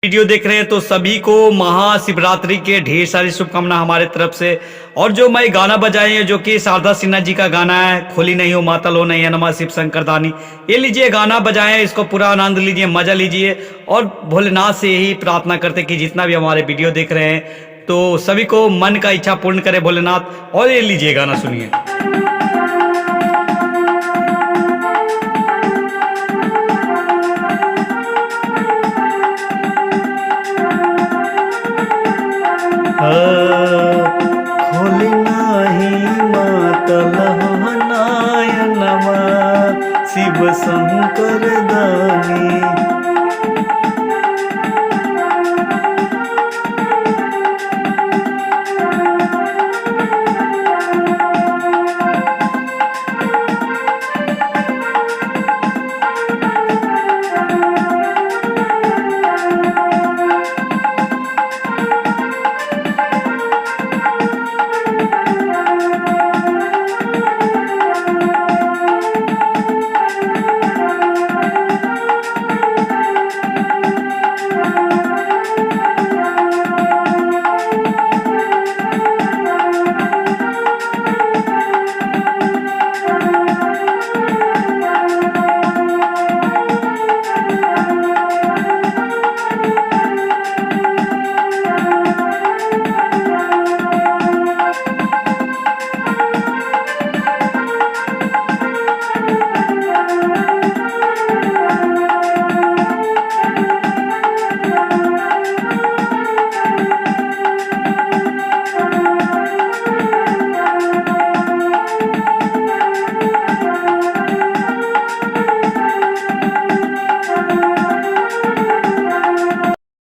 Video देख रहे हैं तो सभी को महाशिवरात्रि के ढेर सारी शुभकामना हमारे तरफ से। और जो मैं गाना बजाए हैं जो कि शारदा सिन्हा जी का गाना है, खोली नहीं हो मातल हो नहीं है नमः शिव शंकर दानी, ये लीजिए गाना बजाए हैं, इसको पूरा आनंद लीजिए, मजा लीजिए। और भोलेनाथ से यही प्रार्थना करते कि जितना भी हमारे वीडियो देख रहे हैं तो सभी को मन का इच्छा पूर्ण करे भोलेनाथ। और ये लीजिए गाना सुनिए।